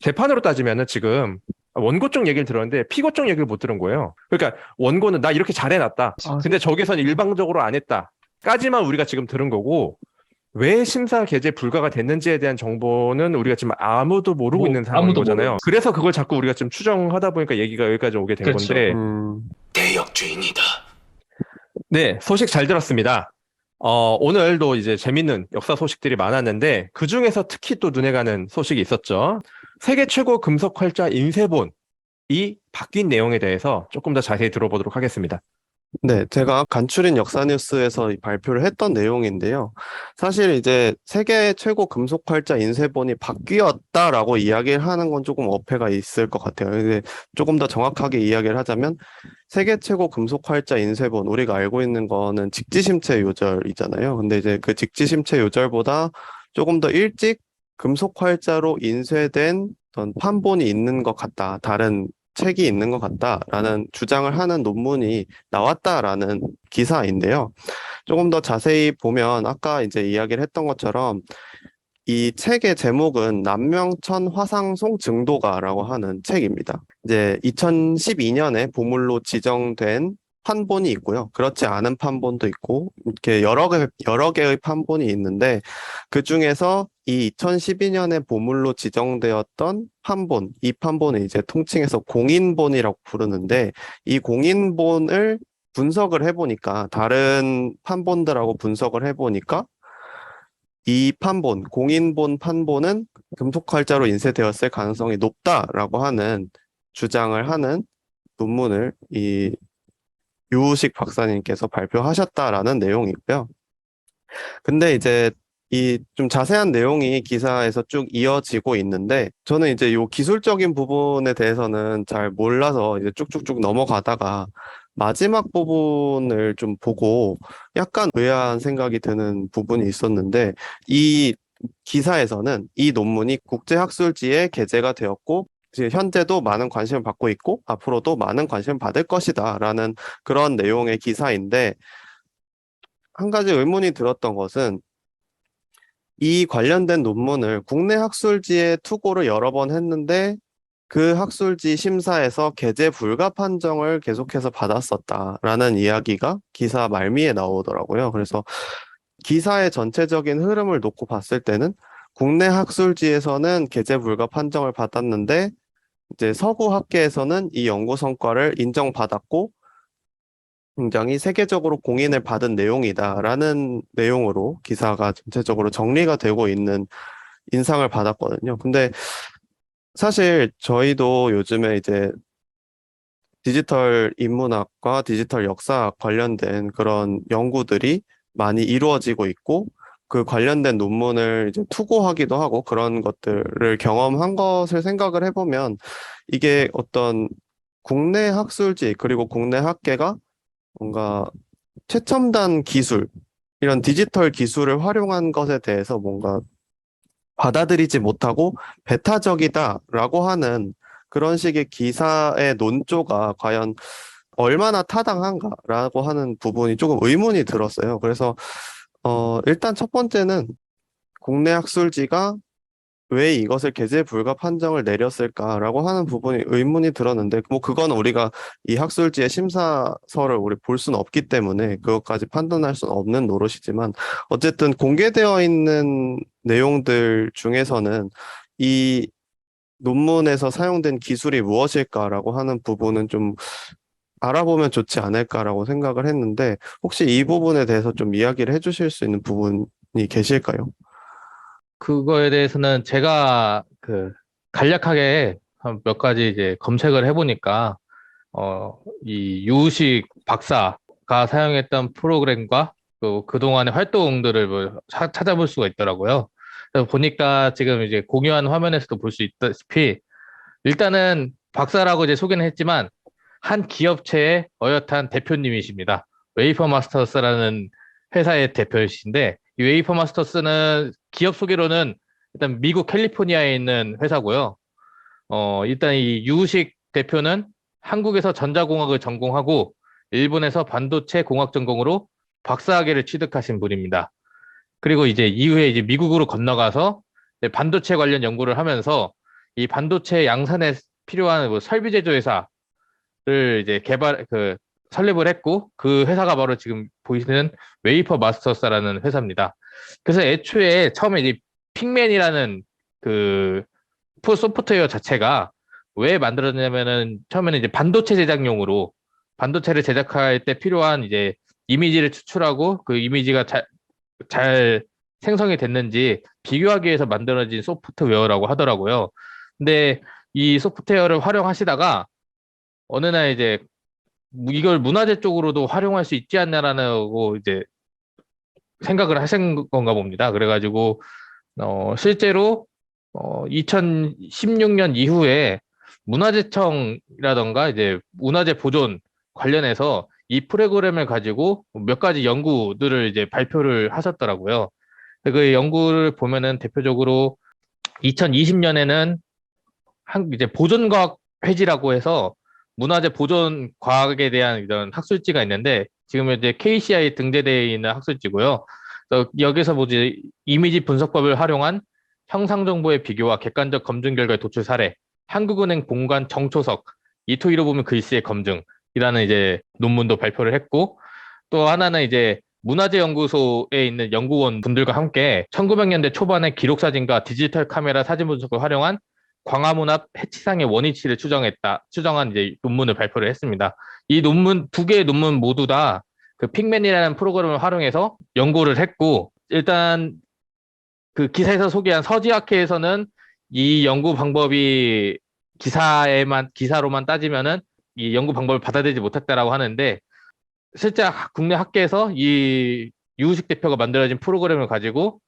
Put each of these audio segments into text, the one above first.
재판으로 따지면은 지금 원고 쪽 얘기를 들었는데 피고 쪽 얘기를 못 들은 거예요. 그러니까 원고는 나 이렇게 잘해놨다. 아, 근데 저기선 일방적으로 안 했다. 까지만 우리가 지금 들은 거고 왜 심사 개재 불가가 됐는지에 대한 정보는 우리가 지금 아무도 모르고 뭐 있는 상황인 아무도 모르고 거잖아요. 있어. 그래서 그걸 자꾸 우리가 지금 추정하다 보니까 얘기가 여기까지 오게 된 그렇죠. 건데 대역죄인이다. 네, 소식 잘 들었습니다. 오늘도 이제 재밌는 역사 소식들이 많았는데 그중에서 특히 또 눈에 가는 소식이 있었죠. 세계 최고 금속 활자 인쇄본이 바뀐 내용에 대해서 조금 더 자세히 들어보도록 하겠습니다. 네, 제가 간추린 역사 뉴스에서 발표를 했던 내용인데요. 사실 이제 세계 최고 금속 활자 인쇄본이 바뀌었다라고 이야기를 하는 건 조금 어폐가 있을 것 같아요. 근데 조금 더 정확하게 이야기를 하자면 세계 최고 금속 활자 인쇄본, 우리가 알고 있는 거는 직지심체 요절이잖아요. 근데 이제 그 직지심체 요절보다 조금 더 일찍 금속 활자로 인쇄된 어떤 판본이 있는 것 같다. 다른 책이 있는 것 같다라는 주장을 하는 논문이 나왔다라는 기사인데요. 조금 더 자세히 보면 아까 이제 이야기를 했던 것처럼 이 책의 제목은 남명천 화상송 증도가라고 하는 책입니다. 이제 2012년에 보물로 지정된 판본이 있고요. 그렇지 않은 판본도 있고 이렇게 여러 개의 판본이 있는데 그 중에서 이 2012년에 보물로 지정되었던 판본, 이 판본을 이제 통칭해서 공인본이라고 부르는데 이 공인본을 분석을 해보니까 다른 판본들하고 분석을 해보니까 이 판본, 공인본 판본은 금속활자로 인쇄되었을 가능성이 높다라고 하는 주장을 하는 논문을 이 유우식 박사님께서 발표하셨다라는 내용이고요. 근데 이제 이 좀 자세한 내용이 기사에서 쭉 이어지고 있는데 저는 이제 요 기술적인 부분에 대해서는 잘 몰라서 이제 쭉쭉쭉 넘어가다가 마지막 부분을 좀 보고 약간 의아한 생각이 드는 부분이 있었는데 이 기사에서는 이 논문이 국제학술지에 게재가 되었고 이제 현재도 많은 관심을 받고 있고 앞으로도 많은 관심을 받을 것이다라는 그런 내용의 기사인데 한 가지 의문이 들었던 것은 이 관련된 논문을 국내 학술지에 투고를 여러 번 했는데 그 학술지 심사에서 게재 불가 판정을 계속해서 받았었다라는 이야기가 기사 말미에 나오더라고요. 그래서 기사의 전체적인 흐름을 놓고 봤을 때는 국내 학술지에서는 게재 불가 판정을 받았는데 이제 서구 학계에서는 이 연구 성과를 인정받았고 굉장히 세계적으로 공인을 받은 내용이다라는 내용으로 기사가 전체적으로 정리가 되고 있는 인상을 받았거든요. 근데 사실 저희도 요즘에 이제 디지털 인문학과 디지털 역사 관련된 그런 연구들이 많이 이루어지고 있고 그 관련된 논문을 이제 투고하기도 하고 그런 것들을 경험한 것을 생각을 해보면 이게 어떤 국내 학술지 그리고 국내 학계가 뭔가 최첨단 기술, 이런 디지털 기술을 활용한 것에 대해서 뭔가 받아들이지 못하고 배타적이다라고 하는 그런 식의 기사의 논조가 과연 얼마나 타당한가라고 하는 부분이 조금 의문이 들었어요. 그래서 일단 첫 번째는 국내 학술지가 왜 이것을 게재 불가 판정을 내렸을까라고 하는 부분이 의문이 들었는데 뭐 그건 우리가 이 학술지의 심사서를 우리 볼 수는 없기 때문에 그것까지 판단할 수는 없는 노릇이지만 어쨌든 공개되어 있는 내용들 중에서는 이 논문에서 사용된 기술이 무엇일까라고 하는 부분은 좀 알아보면 좋지 않을까라고 생각을 했는데 혹시 이 부분에 대해서 좀 이야기를 해주실 수 있는 부분이 계실까요? 그거에 대해서는 제가 간략하게 한 몇 가지 이제 검색을 해보니까 이 유식 박사가 사용했던 프로그램과 그동안의 활동들을 뭐 찾아볼 수가 있더라고요. 그래서 보니까 지금 이제 공유한 화면에서도 볼 수 있다시피 일단은 박사라고 이제 소개는 했지만 한 기업체의 어엿한 대표님이십니다. 웨이퍼 마스터스라는 회사의 대표이신데 이 웨이퍼 마스터스는 기업 소개로는 일단 미국 캘리포니아에 있는 회사고요. 일단 이 유식 대표는 한국에서 전자공학을 전공하고 일본에서 반도체 공학 전공으로 박사학위를 취득하신 분입니다. 그리고 이제 이후에 이제 미국으로 건너가서 반도체 관련 연구를 하면서 이 반도체 양산에 필요한 뭐 설비 제조회사를 이제 설립을 했고, 그 회사가 바로 지금 보이시는 웨이퍼 마스터스라는 회사입니다. 그래서 애초에 처음에 이 픽맨이라는 그 소프트웨어 자체가 왜 만들어졌냐면은 처음에는 이제 반도체 제작용으로 반도체를 제작할 때 필요한 이제 이미지를 추출하고 그 이미지가 잘 생성이 됐는지 비교하기 위해서 만들어진 소프트웨어라고 하더라고요. 근데 이 소프트웨어를 활용하시다가 어느 날 이제 이걸 문화재 쪽으로도 활용할 수 있지 않냐라고 이제 생각을 하신 건가 봅니다. 그래가지고 실제로 2016년 이후에 문화재청이라던가 이제 문화재 보존 관련해서 이 프로그램을 가지고 몇 가지 연구들을 이제 발표를 하셨더라고요. 그 연구를 보면은 대표적으로 2020년에는 이제 보존과학 회지라고 해서 문화재 보존 과학에 대한 이런 학술지가 있는데 지금 이제 KCI 등재되어 있는 학술지고요. 그래서 여기서 뭐지 이미지 분석법을 활용한 형상 정보의 비교와 객관적 검증 결과의 도출 사례, 한국은행 본관 정초석, 이토이로 보면 글씨의 검증이라는 이제 논문도 발표를 했고 또 하나는 이제 문화재연구소에 있는 연구원 분들과 함께 1900년대 초반에 기록사진과 디지털 카메라 사진 분석을 활용한 광화문 앞 해치상의 원위치를 추정한 이제 논문을 발표를 했습니다. 이 논문, 두 개의 논문 모두 다 그 픽맨이라는 프로그램을 활용해서 연구를 했고, 일단 그 기사에서 소개한 서지학회에서는 이 연구 방법이 기사로만 따지면은 이 연구 방법을 받아들이지 못했다라고 하는데, 실제 국내 학계에서 이 유우식 대표가 만들어진 프로그램을 가지고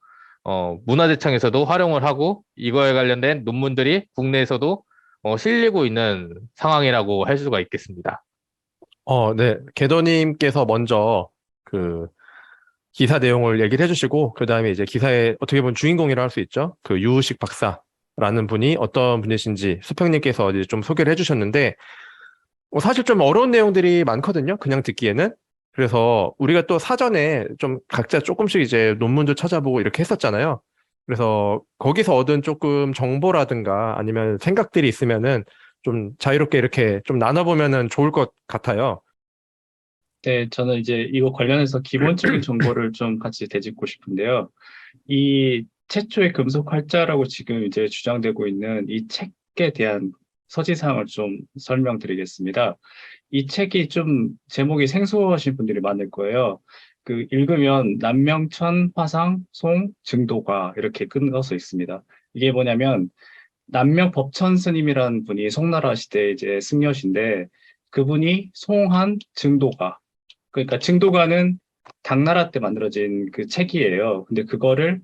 문화재청에서도 활용을 하고 이거에 관련된 논문들이 국내에서도 실리고 있는 상황이라고 할 수가 있겠습니다. 네. 궤도님께서 먼저 그 기사 내용을 얘기를 해주시고, 그 다음에 이제 기사의 어떻게 보면 주인공이라 할 수 있죠. 그 유우식 박사라는 분이 어떤 분이신지 수평님께서 이제 좀 소개를 해주셨는데, 사실 좀 어려운 내용들이 많거든요. 그냥 듣기에는. 그래서 우리가 또 사전에 좀 각자 조금씩 이제 논문도 찾아보고 이렇게 했었잖아요. 그래서 거기서 얻은 조금 정보라든가 아니면 생각들이 있으면은 좀 자유롭게 이렇게 좀 나눠보면은 좋을 것 같아요. 네, 저는 이제 이거 관련해서 기본적인 정보를 좀 같이 되짚고 싶은데요. 이 최초의 금속 활자라고 지금 이제 주장되고 있는 이 책에 대한 서지사항을 좀 설명드리겠습니다. 이 책이 좀 제목이 생소하신 분들이 많을 거예요. 그 읽으면 남명천, 화상, 송, 증도가 이렇게 끊어서 있습니다. 이게 뭐냐면 남명 법천 스님이라는 분이 송나라 시대 이제 승려신데 그분이 송한 증도가 그러니까 증도가는 당나라 때 만들어진 그 책이에요. 근데 그거를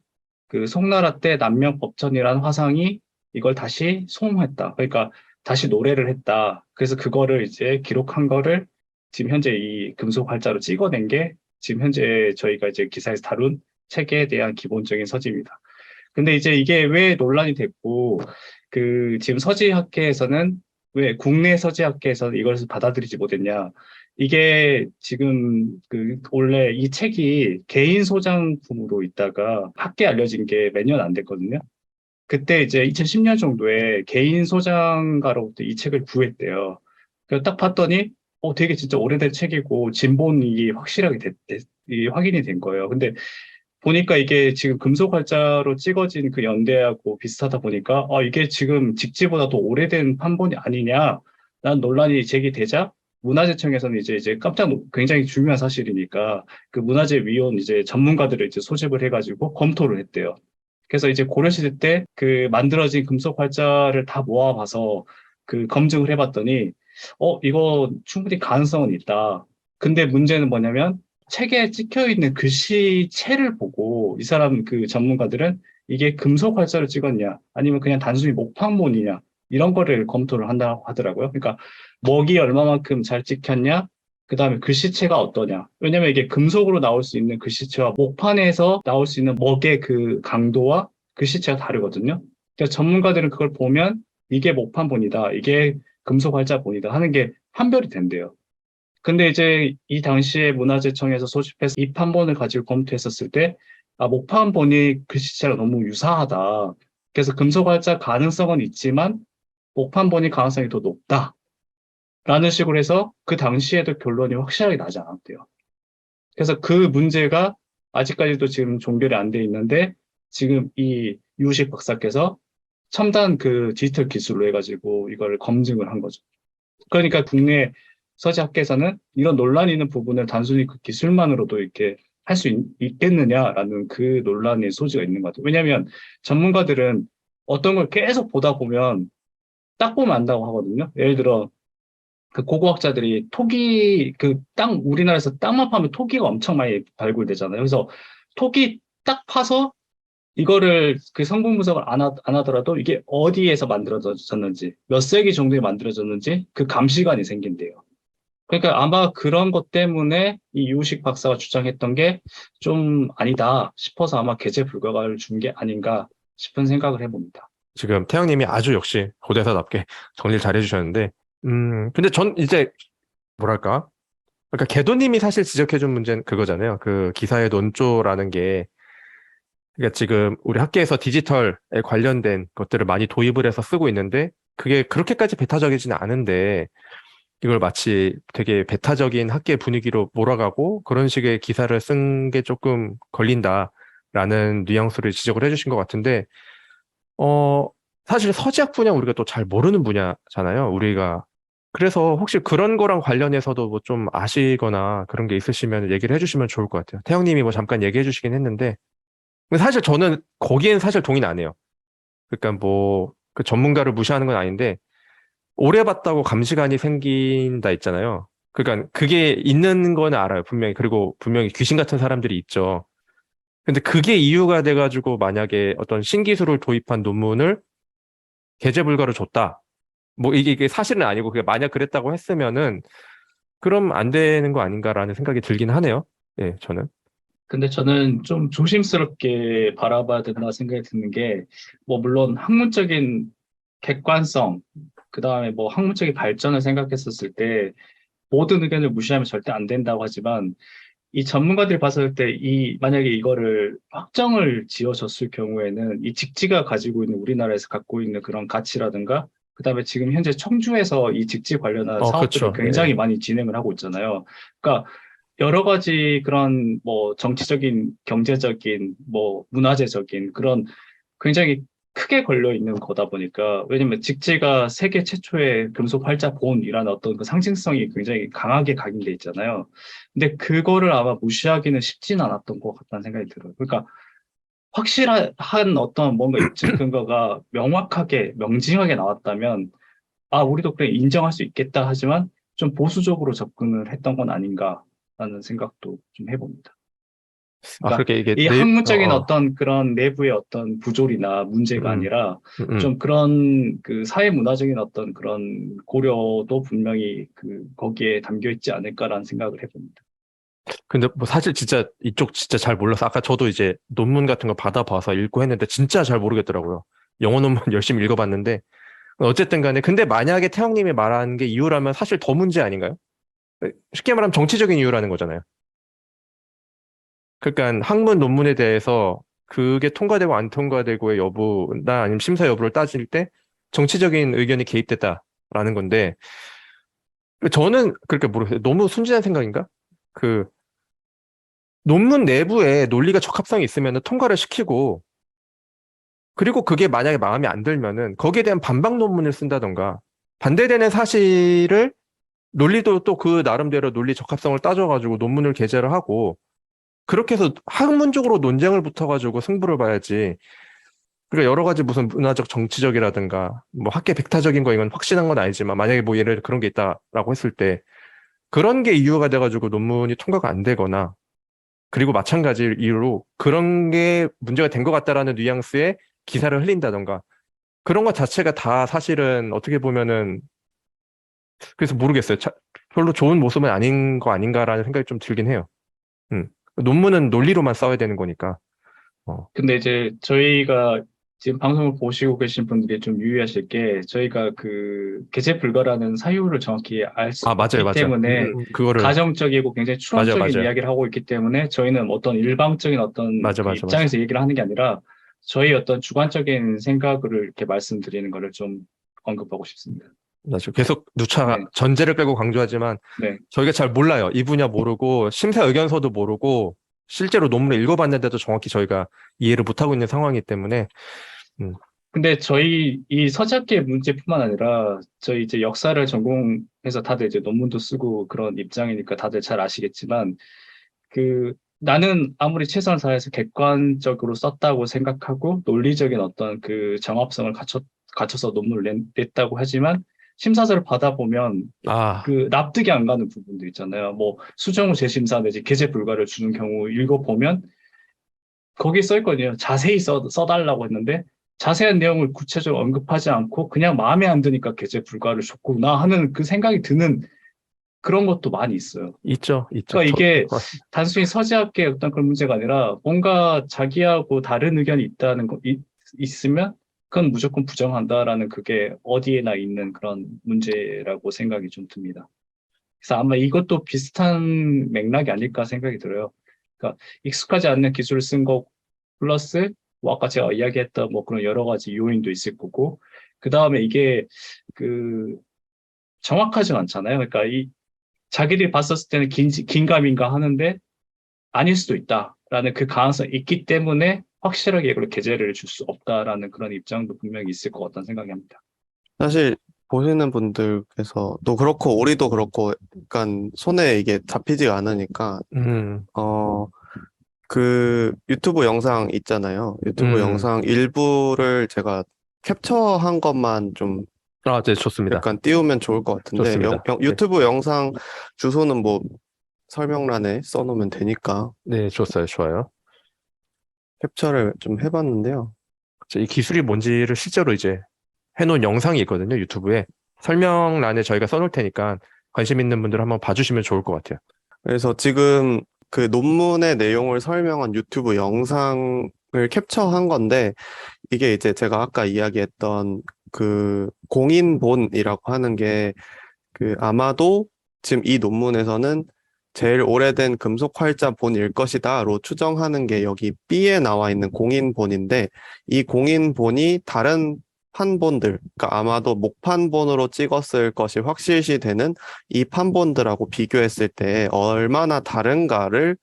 그 송나라 때 남명 법천이라는 화상이 이걸 다시 송했다. 그러니까 다시 노래를 했다. 그래서 그거를 이제 기록한 거를 지금 현재 이 금속 활자로 찍어낸 게 지금 현재 저희가 이제 기사에서 다룬 책에 대한 기본적인 서지입니다. 근데 이제 이게 왜 논란이 됐고, 그 지금 서지학계에서는 왜 국내 서지학계에서는 이걸 받아들이지 못했냐. 이게 지금 그 원래 이 책이 개인 소장품으로 있다가 학계에 알려진 게 몇 년 안 됐거든요. 그때 이제 2010년 정도에 개인 소장가로부터 이 책을 구했대요. 그래서 딱 봤더니 되게 진짜 오래된 책이고 진본이 확실하게 확인이 된 거예요. 근데 보니까 이게 지금 금속 활자로 찍어진 그 연대하고 비슷하다 보니까 이게 지금 직지보다 더 오래된 판본이 아니냐 라는 논란이 제기되자 문화재청에서는 이제 굉장히 중요한 사실이니까 그 문화재위원 이제 전문가들을 이제 소집을 해가지고 검토를 했대요. 그래서 이제 고려시대 때 그 만들어진 금속 활자를 다 모아봐서 그 검증을 해봤더니 이거 충분히 가능성은 있다. 근데 문제는 뭐냐면 책에 찍혀 있는 글씨체를 보고 이 사람 그 전문가들은 이게 금속 활자를 찍었냐 아니면 그냥 단순히 목판본이냐 이런 거를 검토를 한다고 하더라고요. 그러니까 먹이 얼마만큼 잘 찍혔냐 그 다음에 글씨체가 어떠냐. 왜냐면 이게 금속으로 나올 수 있는 글씨체와 목판에서 나올 수 있는 먹의 그 강도와 글씨체가 다르거든요. 그래서 전문가들은 그걸 보면 이게 목판본이다, 이게 금속 활자본이다 하는 게 판별이 된대요. 근데 이제 이 당시에 문화재청에서 소집해서 이 판본을 가지고 검토했었을 때, 목판본이 글씨체랑 너무 유사하다. 그래서 금속 활자 가능성은 있지만 목판본이 가능성이 더 높다. 라는 식으로 해서 그 당시에도 결론이 확실하게 나지 않았대요. 그래서 그 문제가 아직까지도 지금 종결이 안 돼 있는데 지금 이 유식 박사께서 첨단 그 디지털 기술로 해가지고 이걸 검증을 한 거죠. 그러니까 국내 서지학계에서는 이런 논란이 있는 부분을 단순히 그 기술만으로도 이렇게 할 수 있겠느냐라는 그 논란의 소지가 있는 것 같아요. 왜냐하면 전문가들은 어떤 걸 계속 보다 보면 딱 보면 안다고 하거든요. 예를 들어 그 고고학자들이 토기 우리나라에서 땅만 파면 토기가 엄청 많이 발굴되잖아요. 그래서 토기 딱 파서 이거를 그 성분 분석을 안 하더라도 이게 어디에서 만들어졌는지, 몇 세기 정도에 만들어졌는지 그 감시관이 생긴대요. 그러니까 아마 그런 것 때문에 이 유식 박사가 주장했던 게 좀 아니다 싶어서 아마 개체 불가를 준 게 아닌가 싶은 생각을 해봅니다. 지금 태영님이 아주 역시 고대사답게 정리를 잘 해주셨는데, 근데 전 이제 뭐랄까? 그러니까 개도님이 사실 지적해준 문제는 그거잖아요. 그 기사의 논조라는 게, 그러니까 지금 우리 학계에서 디지털에 관련된 것들을 많이 도입을 해서 쓰고 있는데, 그게 그렇게까지 배타적이지는 않은데, 이걸 마치 되게 배타적인 학계 분위기로 몰아가고 그런 식의 기사를 쓴 게 조금 걸린다라는 뉘앙스를 지적을 해주신 것 같은데, 사실 서지학 분야 우리가 또 잘 모르는 분야잖아요. 우리가. 그래서 혹시 그런 거랑 관련해서도 뭐 좀 아시거나 그런 게 있으시면 얘기를 해주시면 좋을 것 같아요. 태영님이 뭐 잠깐 얘기해 주시긴 했는데, 근데 사실 저는 거기엔 사실 동의는 안 해요. 그러니까 뭐 그 전문가를 무시하는 건 아닌데, 오래 봤다고 감시관이 생긴다 있잖아요. 그러니까 그게 있는 건 알아요, 분명히. 그리고 분명히 귀신 같은 사람들이 있죠. 근데 그게 이유가 돼가지고 만약에 어떤 신기술을 도입한 논문을 게재 불가로 줬다. 뭐 이게 사실은 아니고 그게 만약 그랬다고 했으면은 그럼 안 되는 거 아닌가라는 생각이 들긴 하네요. 예, 저는. 근데 저는 좀 조심스럽게 바라봐야 된다 생각이 드는 게, 뭐, 물론 학문적인 객관성, 그 다음에 뭐 학문적인 발전을 생각했었을 때 모든 의견을 무시하면 절대 안 된다고 하지만 이 전문가들이 봤을 때 만약에 이거를 확정을 지어졌을 경우에는 이 직지가 가지고 있는 우리나라에서 갖고 있는 그런 가치라든가 그 다음에 지금 현재 청주에서 이 직지 관련한 사업들을 그렇죠. 굉장히 예. 많이 진행을 하고 있잖아요. 그러니까 여러 가지 그런 뭐 정치적인, 경제적인, 뭐 문화재적인 그런 굉장히 크게 걸려 있는 거다 보니까 왜냐면 직지가 세계 최초의 금속 활자 본이라는 어떤 그 상징성이 굉장히 강하게 각인돼 있잖아요. 근데 그거를 아마 무시하기는 쉽진 않았던 것 같다는 생각이 들어요. 그러니까 확실한 어떤 뭔가 입증 근거가 명확하게 명징하게 나왔다면 우리도 그래 인정할 수 있겠다 하지만 좀 보수적으로 접근을 했던 건 아닌가라는 생각도 좀 해봅니다. 그러니까 그렇게 이게 이 학문적인 어떤 그런 내부의 어떤 부조리나 문제가 음, 아니라 음. 좀 그런 그 사회 문화적인 어떤 그런 고려도 분명히 그 거기에 담겨 있지 않을까라는 생각을 해봅니다. 근데 뭐 사실 진짜 이쪽 진짜 잘 몰라서 아까 저도 이제 논문 같은 거 받아봐서 읽고 했는데 진짜 잘 모르겠더라고요. 영어 논문 열심히 읽어봤는데 어쨌든 간에 근데 만약에 태영님이 말한 게 이유라면 사실 더 문제 아닌가요? 쉽게 말하면 정치적인 이유라는 거잖아요. 그러니까 학문 논문에 대해서 그게 통과되고 안 통과되고의 여부나 아니면 심사 여부를 따질 때 정치적인 의견이 개입됐다라는 건데 저는 그렇게 모르겠어요. 너무 순진한 생각인가? 그 논문 내부에 논리가 적합성이 있으면 통과를 시키고 그리고 그게 만약에 마음에 안 들면은 거기에 대한 반박 논문을 쓴다던가 반대되는 사실을 논리도 또 그 나름대로 논리 적합성을 따져가지고 논문을 게재를 하고 그렇게 해서 학문적으로 논쟁을 붙어가지고 승부를 봐야지. 그러니까 여러 가지 무슨 문화적 정치적이라든가 뭐 학계 백타적인 거 이건 확신한 건 아니지만 만약에 뭐 예를 들어 그런 게 있다라고 했을 때 그런 게 이유가 돼가지고 논문이 통과가 안 되거나 그리고 마찬가지 이유로 그런 게 문제가 된 것 같다라는 뉘앙스의 기사를 흘린다던가 그런 것 자체가 다 사실은 어떻게 보면은 그래서 모르겠어요. 별로 좋은 모습은 아닌 거 아닌가라는 생각이 좀 들긴 해요. 논문은 논리로만 싸워야 되는 거니까. 근데 이제 저희가 지금 방송을 보시고 계신 분들이 좀 유의하실 게 저희가 그 개체 불가라는 사유를 정확히 알 수 맞아요, 없기 맞아요. 때문에 그거를 가정적이고 굉장히 맞아요, 추론적인 맞아요. 이야기를 하고 있기 때문에 저희는 어떤 일방적인 어떤 맞아, 그 맞아, 맞아. 입장에서 얘기를 하는 게 아니라 저희 어떤 주관적인 생각을 이렇게 말씀드리는 거를 좀 언급하고 싶습니다. 맞죠. 계속 누차 네. 전제를 빼고 강조하지만 네. 저희가 잘 몰라요. 이 분야 모르고 심사 의견서도 모르고 실제로 논문을 읽어봤는데도 정확히 저희가 이해를 못하고 있는 상황이기 때문에 근데 저희 이 서재학계 문제뿐만 아니라 저희 이제 역사를 전공해서 다들 이제 논문도 쓰고 그런 입장이니까 다들 잘 아시겠지만 그 나는 아무리 최선을 다해서 객관적으로 썼다고 생각하고 논리적인 어떤 그 정합성을 갖춰서 논문을 냈다고 하지만 심사서를 받아보면 아, 그 납득이 안 가는 부분도 있잖아요. 뭐 수정 후 재심사 내지 게재 불가를 주는 경우 읽어보면 거기에 써 있거든요. 자세히 써달라고 했는데 자세한 내용을 구체적으로 언급하지 않고 그냥 마음에 안 드니까 게재 불가를 줬구나 하는 그 생각이 드는 그런 것도 많이 있어요. 있죠. 그러니까 이게 단순히 서재학계 어떤 그런 문제가 아니라 뭔가 자기하고 다른 의견이 있다는 거 있으면 그건 무조건 부정한다라는 그게 어디에나 있는 그런 문제라고 생각이 좀 듭니다. 그래서 아마 이것도 비슷한 맥락이 아닐까 생각이 들어요. 그러니까 익숙하지 않는 기술을 쓴 거 플러스 뭐 아까 제가 이야기했던 뭐 그런 여러 가지 요인도 있을 거고 그 다음에 이게 그 정확하지 않잖아요. 그러니까 이 자기들이 봤었을 때는 긴가민가 하는데 아닐 수도 있다라는 그 가능성이 있기 때문에 확실하게 이걸 게재를 줄 수 없다라는 그런 입장도 분명히 있을 것 같다는 생각이 합니다. 사실 보시는 분들께서도 그렇고 우리도 그렇고 약간 손에 이게 잡히지가 않으니까 그 유튜브 영상 있잖아요. 유튜브 영상 일부를 제가 캡처한 것만 좀 아, 네, 좋습니다. 약간 띄우면 좋을 것 같은데 좋습니다. 유튜브 영상 주소는 뭐 설명란에 써놓으면 되니까 네, 좋아요. 캡처를 좀 해봤는데요. 이 기술이 뭔지를 실제로 이제 해놓은 영상이 있거든요, 유튜브에. 설명란에 저희가 써놓을 테니까 관심 있는 분들 한번 봐주시면 좋을 것 같아요. 그래서 지금 그 논문의 내용을 설명한 유튜브 영상을 캡처한 건데 이게 이제 제가 아까 이야기했던 그 공인본이라고 하는 게 그 아마도 지금 이 논문에서는 제일 오래된 금속 활자 본일 것이다로 추정하는 게 여기 B에 나와 있는 공인본인데 이 공인본이 다른 판본들, 그러니까 아마도 목판본으로 찍었을 것이 확실시 되는 이 판본들하고 비교했을 때 얼마나 다른가를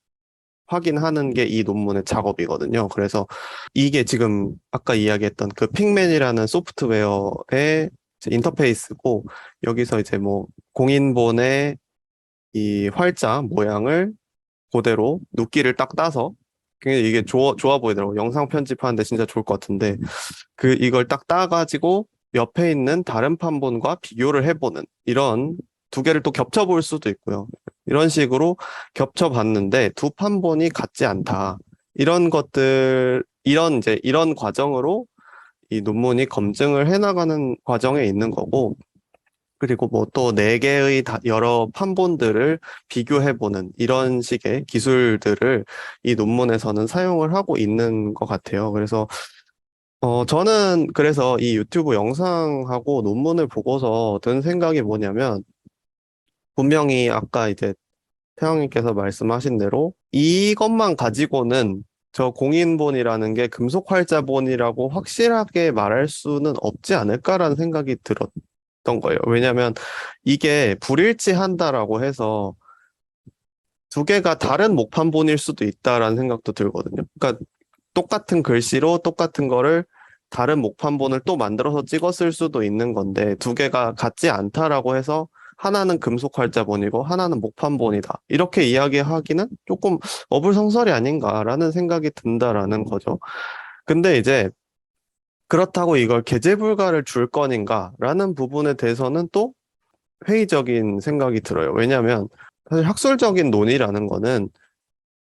확인하는 게 이 논문의 작업이거든요. 그래서 이게 지금 아까 이야기했던 그 픽맨이라는 소프트웨어의 이제 인터페이스고 여기서 이제 뭐 공인본의 이 활자 모양을 그대로 눕기를 딱 따서 굉장히 이게 좋아 보이더라고요. 영상 편집하는데 진짜 좋을 것 같은데 그 이걸 딱 따가지고 옆에 있는 다른 판본과 비교를 해보는 이런 두 개를 또 겹쳐볼 수도 있고요. 이런 식으로 겹쳐봤는데 두 판본이 같지 않다. 이런 것들, 이런 과정으로 이 논문이 검증을 해나가는 과정에 있는 거고, 그리고 뭐 또 네 개의 여러 판본들을 비교해보는 이런 식의 기술들을 이 논문에서는 사용을 하고 있는 것 같아요. 그래서 저는 그래서 이 유튜브 영상하고 논문을 보고서 든 생각이 뭐냐면, 분명히 아까 이제 태영님께서 말씀하신 대로 이것만 가지고는 저 공인본이라는 게 금속 활자본이라고 확실하게 말할 수는 없지 않을까라는 생각이 들었던 거예요. 왜냐하면 이게 불일치한다라고 해서 두 개가 다른 목판본일 수도 있다라는 생각도 들거든요. 그러니까 똑같은 글씨로 똑같은 거를 다른 목판본을 또 만들어서 찍었을 수도 있는 건데 두 개가 같지 않다라고 해서 하나는 금속 활자본이고 하나는 목판본이다. 이렇게 이야기하기는 조금 어불성설이 아닌가라는 생각이 든다라는 거죠. 근데 이제 그렇다고 이걸 게재 불가를 줄 거닌가라는 부분에 대해서는 또 회의적인 생각이 들어요. 왜냐하면 사실 학술적인 논의라는 거는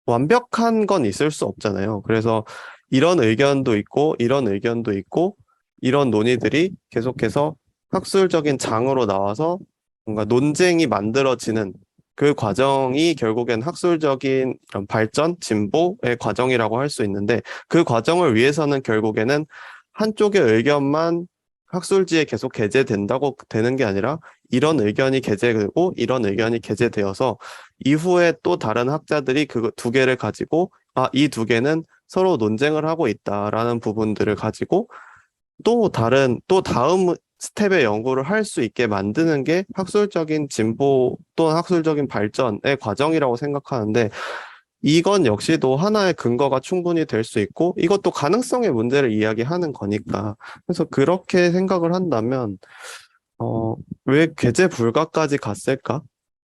완벽한 건 있을 수 없잖아요. 그래서 이런 의견도 있고 이런 의견도 있고 이런 논의들이 계속해서 학술적인 장으로 나와서 뭔가 논쟁이 만들어지는 그 과정이 결국엔 학술적인 이런 발전, 진보의 과정이라고 할 수 있는데 그 과정을 위해서는 결국에는 한쪽의 의견만 학술지에 계속 게재된다고 되는 게 아니라 이런 의견이 게재되고 이런 의견이 게재되어서 이후에 또 다른 학자들이 그 두 개를 가지고 이 두 개는 서로 논쟁을 하고 있다라는 부분들을 가지고 또 다음 스텝의 연구를 할 수 있게 만드는 게 학술적인 진보 또는 학술적인 발전의 과정이라고 생각하는데, 이건 역시도 하나의 근거가 충분히 될 수 있고, 이것도 가능성의 문제를 이야기하는 거니까. 그래서 그렇게 생각을 한다면, 왜 궤제 불가까지 갔을까?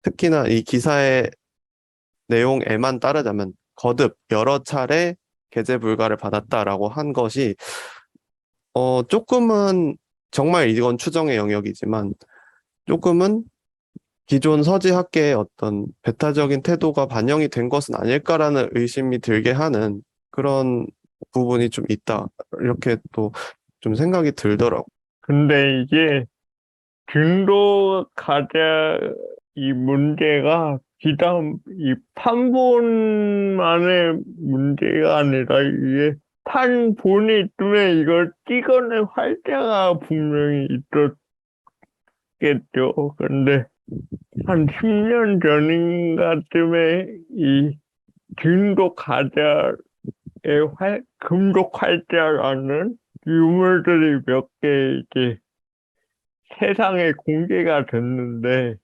특히나 이 기사의 내용에만 따르자면, 거듭 여러 차례 궤제 불가를 받았다라고 한 것이, 조금은, 정말 이건 추정의 영역이지만, 조금은 기존 서지학계의 어떤 배타적인 태도가 반영이 된 것은 아닐까라는 의심이 들게 하는 그런 부분이 좀 있다. 이렇게 또 좀 생각이 들더라고. 근데 이게 중도 가자 이 문제가 비단 이 판본만의 문제가 아니라 이게 판본이 있으면 이걸 찍어낸 활자가 분명히 있었겠죠. 근데 한 10년 전인가쯤에 이 중도 가자의 금속 활자라는 유물들이 몇 개 이제 세상에 공개가 됐는데,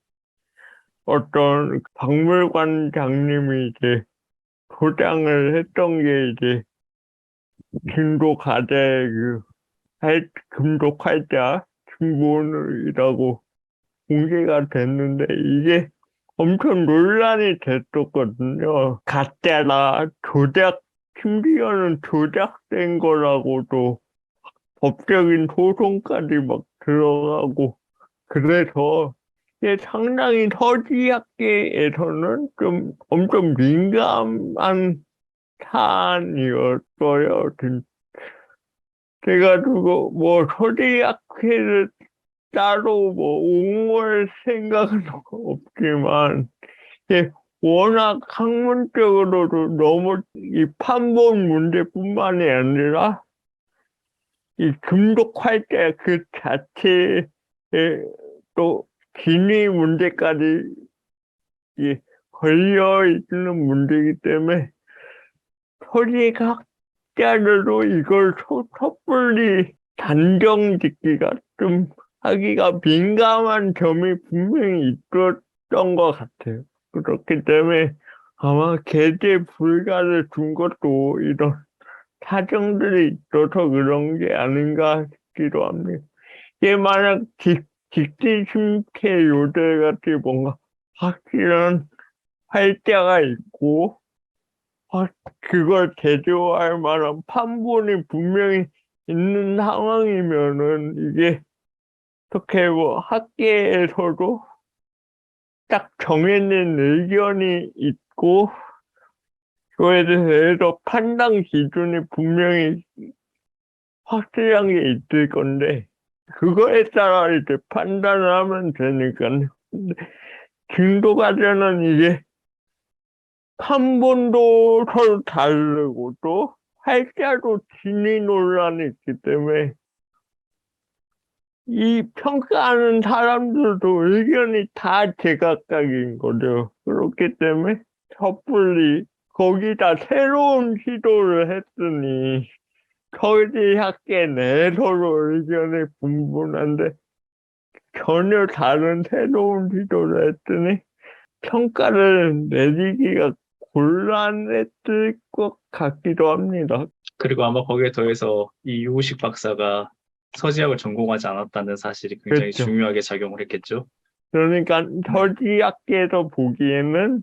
어떤 박물관장님이 이제 도장을 했던 게 이제 중도 가자의 금속 활자 중본이라고 공개가 됐는데, 이게 엄청 논란이 됐었거든요. 가짜라, 심지어는 조작된 거라고도 법적인 소송까지 막 들어가고, 그래서 이게 상당히 서지학계에서는 좀 엄청 민감한 사안이었어요. 그래가지고 뭐 서지학회를 따로 뭐 옹호할 생각은 없지만, 이게 워낙 학문적으로도 너무 이 판본 문제뿐만이 아니라 이 금속 활자 그 자체에 또 진위 문제까지 이 걸려 있는 문제이기 때문에 서지학자들도 이걸 섣불리 단정짓기가 좀 하기가 민감한 점이 분명히 있었던 것 같아요. 그렇기 때문에 아마 궤제 불가를 준 것도 이런 사정들이 있어서 그런 게 아닌가 싶기도 합니다. 이게 만약 직지심체 요새같이 뭔가 확실한 활자가 있고 그걸 대조할 만한 판본이 분명히 있는 상황이면은 이게 어떻게 뭐 학계에서도 딱 정해진 의견이 있고 그거에 대해서 판단 기준이 분명히 확실한 게 있을 건데, 그거에 따라 이제 판단을 하면 되니까요. 근데 중도 과제는 이게 판본도 서로 다르고 또 활자도 진위 논란이 있기 때문에 이 평가하는 사람들도 의견이 다 제각각인 거죠. 그렇기 때문에 섣불리 거기다 새로운 시도를 했으니 서지학계 내에서도 의견이 분분한데 전혀 다른 새로운 시도를 했더니 평가를 내리기가 곤란했을 것 같기도 합니다. 그리고 아마 거기에 더해서 이 유우식 박사가 서지학을 전공하지 않았다는 사실이 굉장히 그렇죠. 중요하게 작용을 했겠죠. 그러니까 서지학계에서 보기에는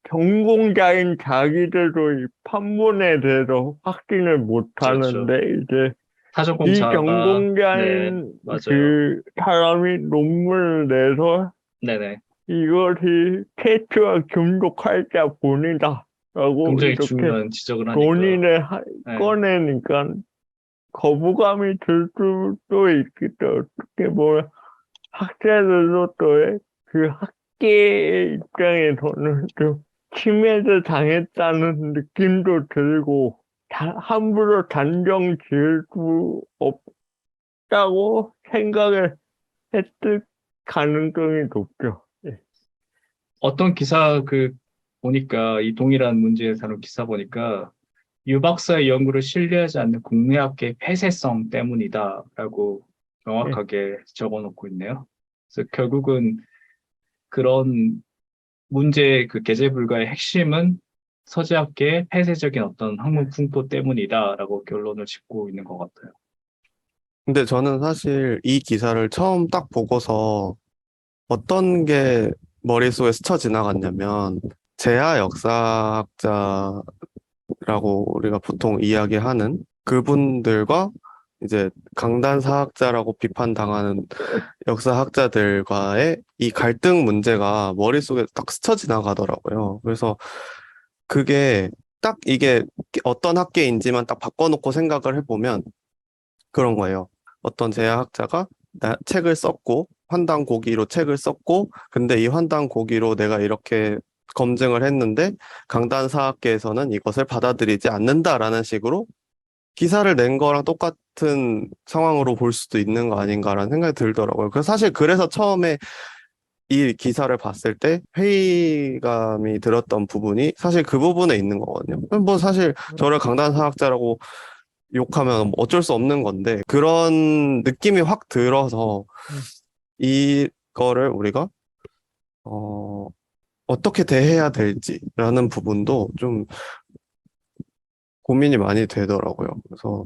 전공자인 자기들도 이 판본에 대해서 확신을 못 그렇죠. 하는데, 이제 타전공자가 네, 비전공자인 맞아요. 그 사람이 논문을 내서 네네. 이것이 최초의 금속 활자 본이다라고 굉장히 이렇게 중요한 지적을 하니까. 논의를 네. 꺼내니까 거부감이 들 수도 있겠죠. 어떻게 보면 학자들도 또 그 학계의 입장에서는 좀 침해를 당했다는 느낌도 들고 함부로 단정 지을 수 없다고 생각을 했을 가능성이 높죠. 예. 어떤 기사 보니까 이 동일한 문제에 다룬 기사 보니까 유 박사의 연구를 신뢰하지 않는 국내학계의 폐쇄성 때문이다라고 명확하게 적어놓고 있네요. 그래서 결국은 그런 문제의 그 계제 불가의 핵심은 서재학계의 폐쇄적인 어떤 학문 풍토 때문이다라고 결론을 짓고 있는 것 같아요. 근데 저는 사실 이 기사를 처음 딱 보고서 어떤 게 머릿속에 스쳐 지나갔냐면, 재하 역사학자라고 우리가 보통 이야기하는 그분들과 이제 강단 사학자라고 비판당하는 역사학자들과의 이 갈등 문제가 머릿속에 딱 스쳐 지나가더라고요. 그래서 그게 딱 이게 어떤 학계인지만 딱 바꿔놓고 생각을 해보면 그런 거예요. 어떤 재하학자가 책을 썼고, 환단 고기로 책을 썼고, 근데 이 환단 고기로 내가 이렇게 검증을 했는데, 강단 사학계에서는 이것을 받아들이지 않는다라는 식으로 기사를 낸 거랑 똑같은 상황으로 볼 수도 있는 거 아닌가라는 생각이 들더라고요. 사실 그래서 처음에 이 기사를 봤을 때 회의감이 들었던 부분이 사실 그 부분에 있는 거거든요. 뭐 사실 저를 강단 사학자라고 욕하면 어쩔 수 없는 건데 그런 느낌이 확 들어서 이거를 우리가 어떻게 대해야 될지라는 부분도 좀 고민이 많이 되더라고요. 그래서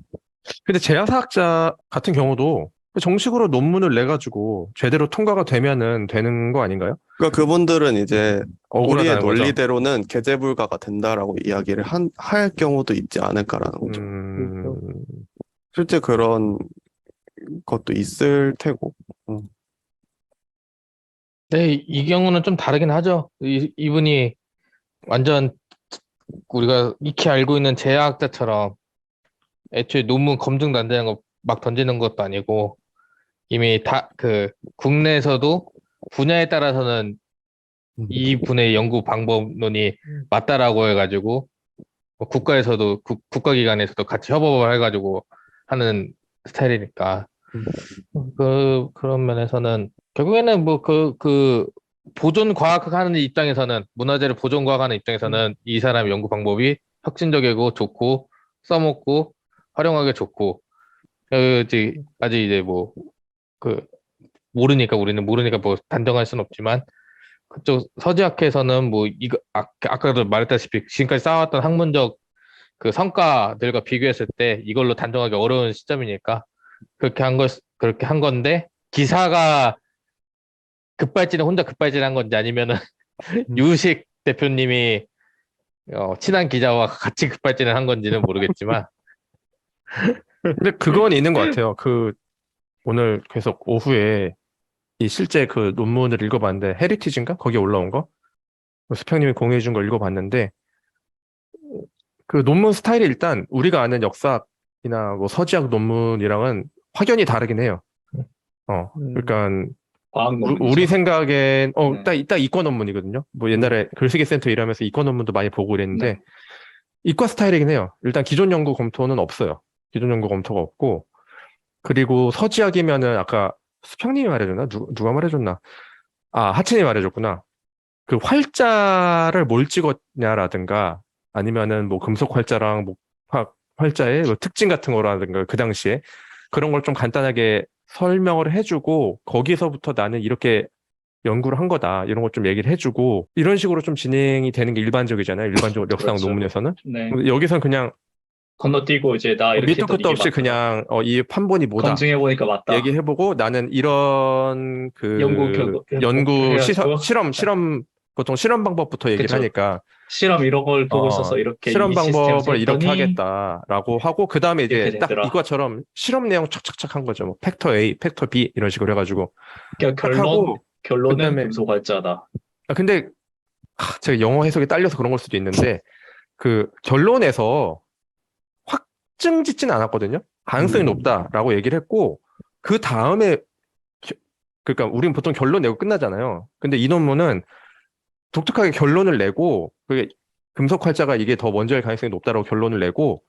근데 재야사학자 같은 경우도 정식으로 논문을 내가지고 제대로 통과가 되면은 되는 거 아닌가요? 그러니까 그분들은 이제 우리의 억울하다는 거죠. 논리대로는 계제 불가가 된다라고 이야기를 할 경우도 있지 않을까라는 거죠. 실제 그런 것도 있을 테고. 네, 이 경우는 좀 다르긴 하죠. 이분이 완전 우리가 익히 알고 있는 재해학자처럼 애초에 논문 검증도 안 되는 거 막 던지는 것도 아니고 이미 다 국내에서도 분야에 따라서는 이 분의 연구 방법론이 맞다라고 해가지고 뭐 국가에서도 국가기관에서도 같이 협업을 해가지고 하는 스타일이니까 그런 면에서는 결국에는 뭐 보존 과학하는 입장에서는 문화재를 보존 과학하는 입장에서는 이 사람의 연구 방법이 혁신적이고 좋고 써먹고 활용하기 좋고 아직 이제 뭐 우리는 모르니까 뭐 단정할 수는 없지만 그쪽 서지학회에서는 뭐 이거 아까도 말했다시피 지금까지 쌓아왔던 학문적 그 성과들과 비교했을 때 이걸로 단정하기 어려운 시점이니까 그렇게 한 건데 기사가 혼자 급발진한 건지 아니면은 유식 대표님이 친한 기자와 같이 급발진을 한 건지는 모르겠지만 근데 그건 있는 것 같아요. 오늘 계속 오후에 실제 그 논문을 읽어봤는데 헤리티지인가? 거기에 올라온 거? 수평님이 공유해준 걸 읽어봤는데 그 논문 스타일이 일단 우리가 아는 역사학이나 뭐 서지학 논문이랑은 확연히 다르긴 해요. 그러니까 과학 논문이죠. 우리 생각엔 네. 딱 이과 논문이거든요. 뭐 옛날에 글쓰기 센터 일하면서 이과 논문도 많이 보고 그랬는데 네. 이과 스타일이긴 해요. 일단 기존 연구 검토는 없어요. 기존 연구 검토가 없고 그리고 서지학이면은 아까 수평님이 말해줬나? 누가 말해줬나? 하친이 말해줬구나. 그 활자를 뭘 찍었냐라든가 아니면은 뭐 금속 활자랑 목화 활자의 뭐 특징 같은 거라든가 그 당시에 그런 걸 좀 간단하게 설명을 해주고 거기서부터 나는 이렇게 연구를 한 거다 이런 걸 좀 얘기를 해주고 이런 식으로 좀 진행이 되는 게 일반적이잖아요. 일반적으로 역사학 그렇죠. 논문에서는. 네. 여기선 그냥 건너뛰고 이제 나 이렇게 밑도 했더니 끝도 이게 없이 맞다. 그냥 이 판본이 뭐다 검증해보니까 맞다. 얘기해보고 나는 이런 연구 결과 연구 해가지고 실험 보통 실험 방법부터 얘기를 그쵸. 하니까 실험 이런 걸 보고 있어서 이렇게 실험 이 시스템을 방법을 이렇게 했더니 하겠다라고 하고 그 다음에 이렇게 이제 딱 되더라. 이과처럼 실험 내용 착착착 한 거죠. 뭐 팩터 A, 팩터 B 이런 식으로 해가지고 그러니까 딱 하고 결론은 그다음에 금속활자다. 근데 제가 영어 해석이 딸려서 그런 걸 수도 있는데 그 결론에서 확증 짓지는 않았거든요. 가능성이 높다라고 얘기를 했고 그 다음에 그러니까 우리는 보통 결론 내고 끝나잖아요. 근데 이 논문은 독특하게 결론을 내고 그게 금속 활자가 이게 더 먼저일 가능성이 높다라고 결론을 내고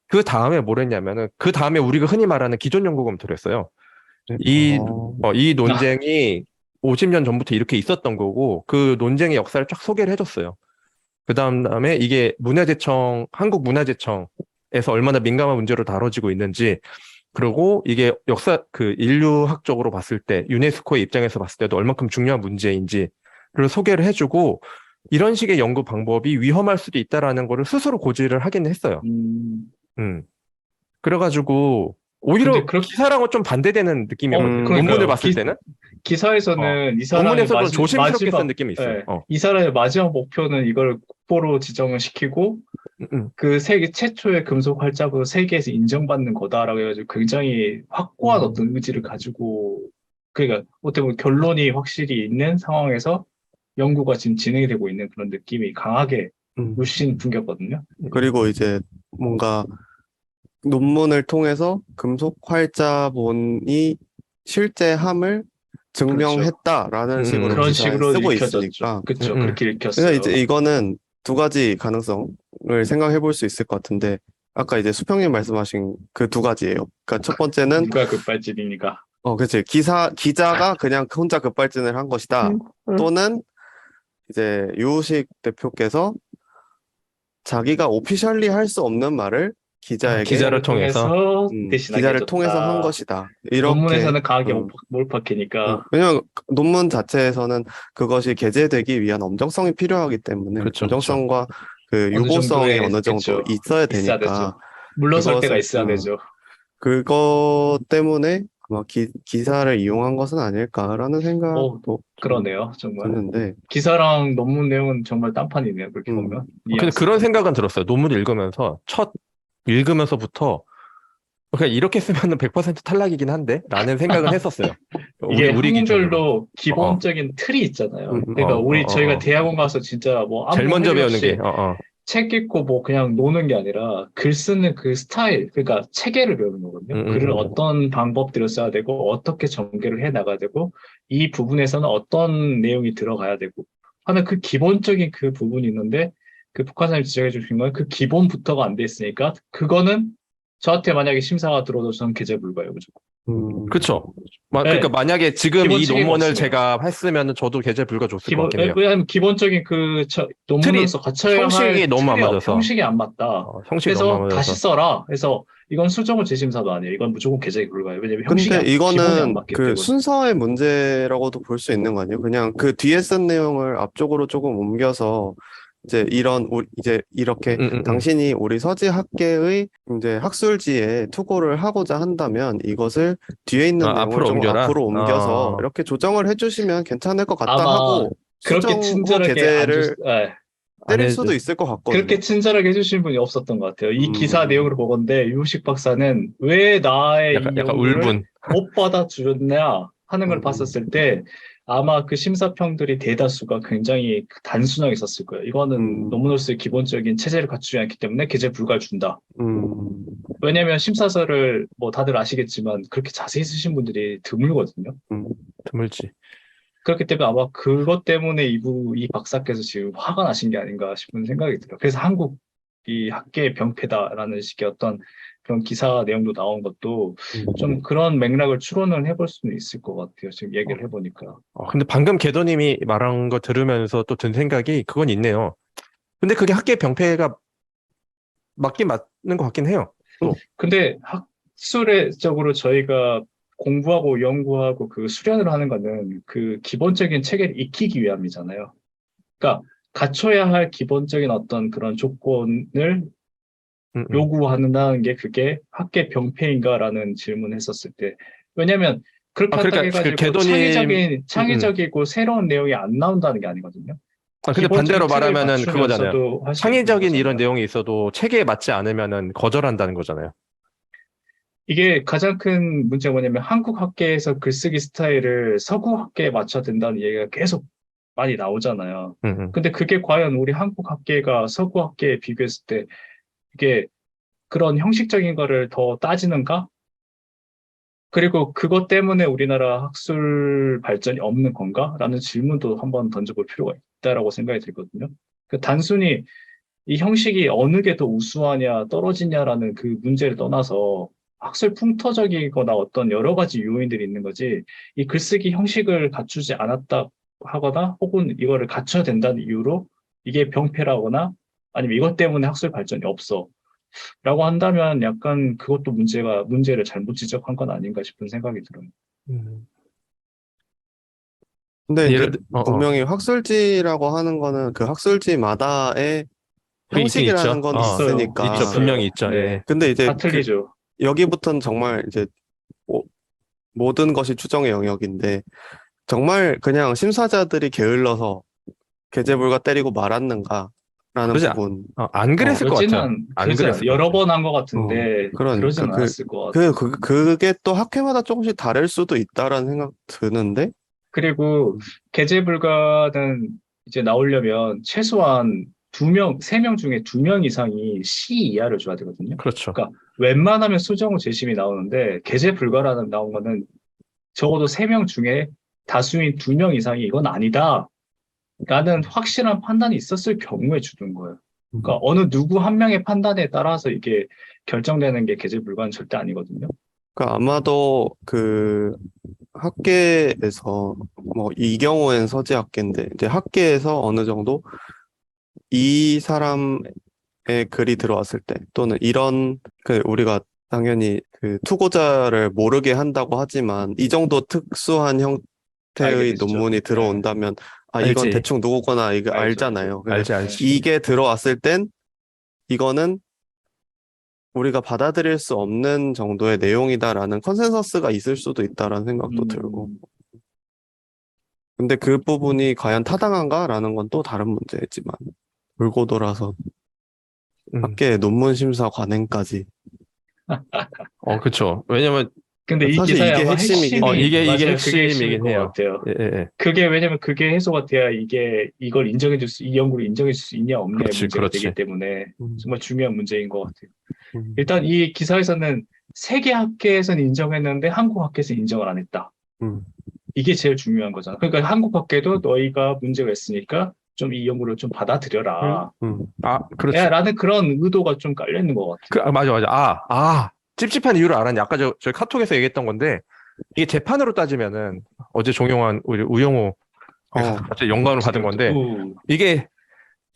그 다음에 뭘 했냐면은 그 다음에 우리가 흔히 말하는 기존 연구 검토를 했어요. 이 논쟁이 50년 전부터 이렇게 있었던 거고 그 논쟁의 역사를 쫙 소개를 해줬어요. 그다음에 이게 한국문화재청에서 얼마나 민감한 문제로 다뤄지고 있는지, 그리고 이게 인류학적으로 봤을 때, 유네스코의 입장에서 봤을 때도 얼만큼 중요한 문제인지를 소개를 해주고, 이런 식의 연구 방법이 위험할 수도 있다라는 거를 스스로 고지를 하긴 했어요. 음. 그래가지고, 오히려 근데 기사랑은 좀 반대되는 느낌이거든요. 그러니까요. 논문을 봤을 때는. 기사에서는 이 사람의 논문에서도 조심스럽게 마지막, 쓴 느낌이 있어요. 이 사람의 마지막 목표는 이걸 국보로 지정을 시키고 음. 그 세계 최초의 금속 활자로 세계에서 인정받는 거다라고 해가지고 굉장히 확고한 어떤 의지를 가지고 그러니까 어떻게 보면 결론이 확실히 있는 상황에서 연구가 지금 진행이 되고 있는 그런 느낌이 강하게 음. 물씬 풍겼거든요. 그리고 이제 뭔가 논문을 통해서 금속 활자본이 실제함을 증명했다라는 식으로 그런 기사에 식으로 쓰고 읽혀졌죠. 있으니까. 그렇죠. 음, 음. 그렇게 그래서 읽혔어요. 이제 이거는 두 가지 가능성을 생각해 볼 수 있을 것 같은데, 아까 이제 수평님 말씀하신 그 두 가지예요. 그러니까 첫 번째는, 누가 급발진이니까. 그치. 기자가 그냥 혼자 급발진을 한 것이다. 또는 이제 유우식 대표께서 자기가 오피셜리 할 수 없는 말을 기자에게 기자를 통해서. 대신하게 기자를 해줬다. 통해서 한 것이다. 이렇게. 논문에서는 강하게 음. 몰박히니까. 왜냐면 논문 자체에서는 그것이 게재되기 위한 엄정성이 필요하기 때문에 그렇죠, 엄정성과 그 어느 유보성이 정도의, 어느 정도 그쵸. 있어야 있어야 되니까 되죠. 물러설 때가 그것을, 있어야 되죠. 그것 때문에 아마 기사를 이용한 것은 아닐까라는 생각도 좀 그러네요. 정말. 드는데. 기사랑 논문 내용은 정말 딴판이네요. 그렇게 음. 보면. 근데 그런 생각은 들었어요. 논문을 읽으면서, 읽으면서부터, 그냥 이렇게 쓰면은 100% 탈락이긴 한데? 라는 생각은 했었어요. 이게 우리 기준으로. 학문별로 기본적인 틀이 있잖아요. 음, 그러니까 저희가 어. 대학원 가서 진짜 뭐 제일 아무 먼저 해결 배우는 없이 게, 책 읽고 뭐 그냥 노는 게 아니라 글 쓰는 그 스타일, 그러니까 체계를 배우는 거거든요. 글을 어떤 방법대로 써야 되고 어떻게 전개를 해 나가야 되고 이 부분에서는 어떤 내용이 들어가야 되고 하는 그 기본적인 그 부분이 있는데 그 북한사람이 지적해 주신 건 그 기본부터가 안 돼 있으니까 그거는 저한테 만약에 심사가 들어도 저는 게재 불가예요. 무조건. 그쵸. 네. 그러니까 만약에 지금 기본 이 체계가 논문을 없으면. 제가 했으면은 저도 게재 불가 줬을 것 같긴 해요. 왜냐하면 기본적인 논문으로서 갖춰야 형식이 할 너무 안 맞아서. 형식이 안 맞다. 형식이 너무 안 그래서 맞아서. 다시 써라. 그래서 이건 수정을 재심사도 아니에요. 이건 무조건 게재에 불과해요. 왜냐면 형식이 근데 기본이 안 이거는 맞기 그 때문에. 순서의 문제라고도 볼 수 있는 거 아니에요? 그냥 그 뒤에 쓴 내용을 앞쪽으로 조금 옮겨서 이제 이제 이렇게 당신이 우리 서지학계의 이제 학술지에 투고를 하고자 한다면 이것을 뒤에 있는 내용을 앞으로 조금 옮겨라? 앞으로 옮겨서 이렇게 조정을 해주시면 괜찮을 것 같다 아마 하고 그렇게 수정 후 친절하게 게재를 때릴 안 수도 있을 것 같거든요. 그렇게 친절하게 해주신 분이 없었던 것 같아요. 이 기사 음. 내용을 보건데 유식 박사는 왜 나의 이 약간 연구를 울분. 못 받아주냐 하는 걸 음. 봤었을 때 아마 그 심사평들이 대다수가 굉장히 단순하게 썼을 거예요. 이거는 논문으로서의 기본적인 체제를 갖추지 않기 때문에 게재 불가를 준다. 왜냐하면 심사서를 뭐 다들 아시겠지만 그렇게 자세히 쓰신 분들이 드물거든요. 드물지. 그렇기 때문에 아마 그것 때문에 이 박사께서 지금 화가 나신 게 아닌가 싶은 생각이 들어요. 그래서 한국이 학계의 병폐다라는 식의 어떤 그런 기사 내용도 나온 것도 좀 그런 맥락을 추론을 해볼 수는 있을 것 같아요. 지금 얘기를 해보니까. 근데 방금 개도님이 말한 거 들으면서 또 든 생각이 그건 있네요. 근데 그게 학계 병폐가 맞긴 맞는 것 같긴 해요. 근데 학술적으로 저희가 공부하고 연구하고 그 수련을 하는 거는 그 기본적인 체계를 익히기 위함이잖아요. 그러니까 갖춰야 할 기본적인 어떤 그런 조건을 요구한다는 게 그게 학계 병폐인가라는 질문을 했었을 때. 왜냐면 그렇게 한다고 그러니까 그 해가지고 개도님, 창의적이고 새로운 내용이 안 나온다는 게 아니거든요. 근데 반대로 기본적인 틀을 말하면은 그거잖아요. 갖추면서도 할수 창의적인 있는 이런 거잖아요. 내용이 있어도 체계에 맞지 않으면은 거절한다는 거잖아요. 이게 가장 큰 문제가 뭐냐면 한국 학계에서 글쓰기 스타일을 서구 학계에 맞춰야 된다는 얘기가 계속 많이 나오잖아요. 근데 그게 과연 우리 한국 학계가 서구 학계에 비교했을 때 이게 그런 형식적인 거를 더 따지는가? 그리고 그것 때문에 우리나라 학술 발전이 없는 건가? 라는 질문도 한번 던져볼 필요가 있다라고 생각이 들거든요. 단순히 이 형식이 어느 게 더 우수하냐, 떨어지냐라는 그 문제를 떠나서 학술 풍토적이거나 어떤 여러 가지 요인들이 있는 거지, 이 글쓰기 형식을 갖추지 않았다 하거나 혹은 이거를 갖춰야 된다는 이유로 이게 병폐라거나 아니면 이것 때문에 학술 발전이 없어. 라고 한다면 약간 그것도 문제를 잘못 지적한 건 아닌가 싶은 생각이 들어요. 근데 이제 어. 분명히 학술지라고 하는 거는 그 학술지마다의 형식이라는 있죠. 건 있어요. 있으니까. 있죠. 분명히 있죠. 네. 예. 근데 이제 다 틀리죠. 여기부터는 정말 이제 모든 것이 추정의 영역인데 정말 그냥 심사자들이 게을러서 계제불가 때리고 말았는가라는 그러지 부분. 안 그랬을 것 같아요. 안 그러진 그랬을 것 여러 같아요. 번 한 것 같은데 그러니까 그러진 그- 않았을 것 같아요. 그게 또 학회마다 조금씩 다를 수도 있다라는 생각 드는데. 그리고 계제 불가는 이제 나오려면 최소한 3명 중에 2명 이상이 C 이하를 줘야 되거든요. 그렇죠. 그러니까 웬만하면 수정 재심이 나오는데 계제 불가라는 나온 거는 적어도 3명 중에 다수인 2명 이상이 이건 아니다. 라는 확실한 판단이 있었을 경우에 주는 거예요. 그러니까 어느 누구 한 명의 판단에 따라서 이게 결정되는 게 계제 불가는 절대 아니거든요. 그러니까 아마도 그 학계에서 뭐 이 경우엔 서지 학계인데 이제 학계에서 어느 정도 이 사람의 글이 들어왔을 때 또는 이런 그 우리가 당연히 그 투고자를 모르게 한다고 하지만 이 정도 특수한 알게 형태의 되죠. 논문이 들어온다면 아 이건 알지. 대충 누구거나 이거 알죠, 알잖아요. 그러니까 알지. 이게 들어왔을 땐 이거는 우리가 받아들일 수 없는 정도의 내용이다라는 컨센서스가 있을 수도 있다라는 생각도 들고. 근데 그 부분이 과연 타당한가라는 건 또 다른 문제지만 돌고 돌아서 학계 논문 심사 관행까지. 그쵸. 왜냐면, 근데 이 사실 기사의 이게 아마 핵심이긴 핵심이 해요. 이게 맞아요. 그게 핵심이긴 핵심인 것 해요. 같아요. 예. 왜냐면 그게 해소가 돼야 이걸 이 연구를 인정해 줄 수 있냐 없냐의 그렇지, 문제가 그렇지. 되기 때문에 정말 중요한 문제인 것 같아요. 음. 일단 이 기사에서는 세계 학계에서는 인정했는데 한국 학계에서는 인정을 안 했다. 음. 이게 제일 중요한 거잖아. 그러니까 한국 학계도 너희가 문제가 있으니까 좀 이 연구를 좀 받아들여라. 그렇지. 라는 그런 의도가 좀 깔려 있는 것 같아요. 맞아. 찝찝한 이유를 알았네. 아까 저희 카톡에서 얘기했던 건데, 이게 재판으로 따지면은, 어제 종용한 우리 우영우, 갑자기 영광을 받은 건데, 이게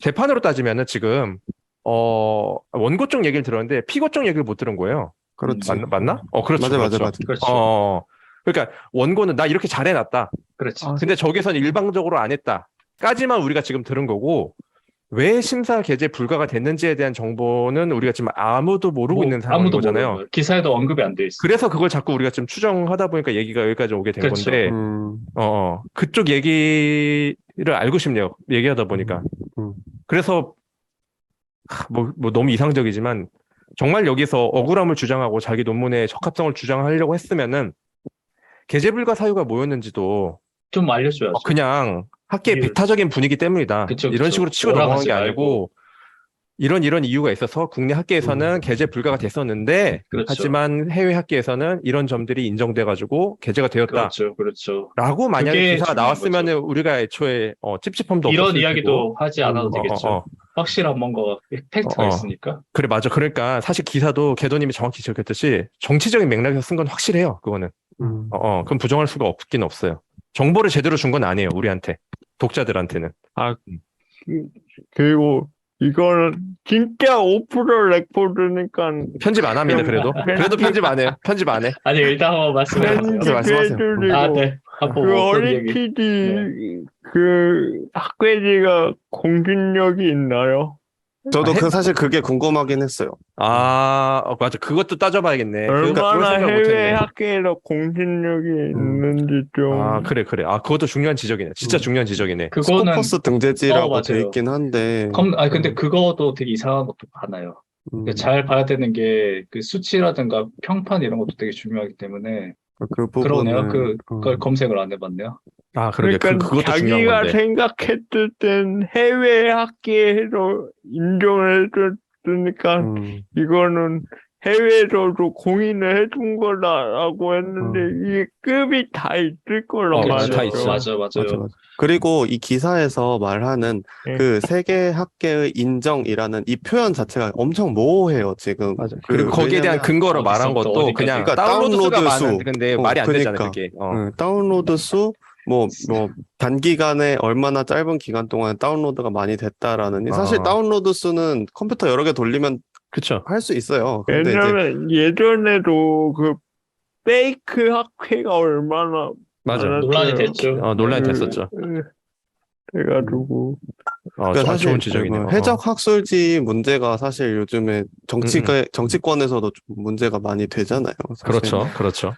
재판으로 따지면은 지금, 원고 쪽 얘기를 들었는데, 피고 쪽 얘기를 못 들은 거예요. 그렇지. 맞나? 그렇죠. 맞아. 그렇죠. 그러니까, 원고는 나 이렇게 잘해놨다. 그렇지. 근데 저기서는 일방적으로 안 했다. 까지만 우리가 지금 들은 거고, 왜 심사 계제 불가가 됐는지에 대한 정보는 우리가 지금 아무도 모르고 있는 상황인 아무도 거잖아요. 모르는 거예요. 기사에도 언급이 안 돼 있어요. 그래서 그걸 자꾸 우리가 지금 추정하다 보니까 얘기가 여기까지 오게 된 그렇죠. 건데, 그쪽 얘기를 알고 싶네요. 얘기하다 보니까. 그래서, 뭐 너무 이상적이지만, 정말 여기서 억울함을 주장하고 자기 논문의 적합성을 주장하려고 했으면은, 계제 불가 사유가 뭐였는지도 좀 알려줘야죠. 그냥 학계의 이유를. 배타적인 분위기 때문이다. 그쵸. 이런 식으로 치고 넘어간 원하지 게 말고. 아니고, 이런 이유가 있어서 국내 학계에서는 계제 불가가 됐었는데, 그렇죠. 하지만 해외 학계에서는 이런 점들이 인정돼가지고 계제가 되었다. 그렇죠. 라고 만약에 그게 기사가 중요한 나왔으면 거죠. 우리가 애초에 찝찝함도 이런 없었을 이야기도 테고. 하지 않아도 되겠죠. 확실한 뭔가 팩트가 있으니까. 그래, 맞아. 그러니까 사실 기사도 개도님이 정확히 지적했듯이 정치적인 맥락에서 쓴 건 확실해요. 그거는. 그럼 부정할 수가 없긴 없어요. 정보를 제대로 준 건 아니에요. 우리한테. 독자들한테는. 그리고 이거는 진짜 5% 레코드니까 편집 안 합니다. 그래도 편집 안 해요. 편집 안 해. 아니, 일단 한번 말씀해주세요. 말씀하세요. 편집해드리고 네. 한번 그 어떤 얘기. 어린이집 그 학회지가 공신력이 있나요? 저도 사실 그게 궁금하긴 했어요. 맞아. 그것도 따져봐야겠네. 그걸 얼마나 생각 해외 못했네. 학회에서 공신력이 있는지 좀. 그래. 그것도 중요한 지적이네. 진짜 중요한 지적이네. 그거는 스코퍼스 등재지라고 맞아요. 돼 있긴 한데. 근데 그거도 되게 이상한 것도 많아요. 잘 봐야 되는 게 그 수치라든가 평판 이런 것도 되게 중요하기 때문에. 그 그러네요. 부분은 그걸 검색을 안 해봤네요. 그러게. 그러니까 그것도 중요한 자기가 건데. 생각했을 땐 해외 학계에서 인정을 해줬으니까 이거는 해외에서도 공인을 해준 거다라고 했는데 이게 급이 다 있을 거란 맞아, 말이죠. 다 있어. 맞아요. 그리고 이 기사에서 말하는 네. 그 세계 학계의 인정이라는 이 표현 자체가 엄청 모호해요, 지금. 맞아. 그리고 거기에 대한 왜냐면 근거로 말한 어디서부터 것도 어디까지. 그냥 그러니까 다운로드 수가 다운로드 수. 많은데 그게 말이 안 되잖아요, 그러니까. 그게. 다운로드 수, 단기간에 얼마나 짧은 기간 동안 다운로드가 많이 됐다라는, 사실 아. 다운로드 수는 컴퓨터 여러 개 돌리면 그쵸. 할 수 있어요. 근데 이제 왜냐면 예전에도 그 페이크 학회가 얼마나 맞아. 논란이 많았어요. 됐죠. 논란이 그, 됐었죠. 그래가지고 그러니까 좋은 사실 지적이네요. 해적 학술지 문제가 사실 요즘에 정치권에서도 좀 문제가 많이 되잖아요. 사실. 그렇죠.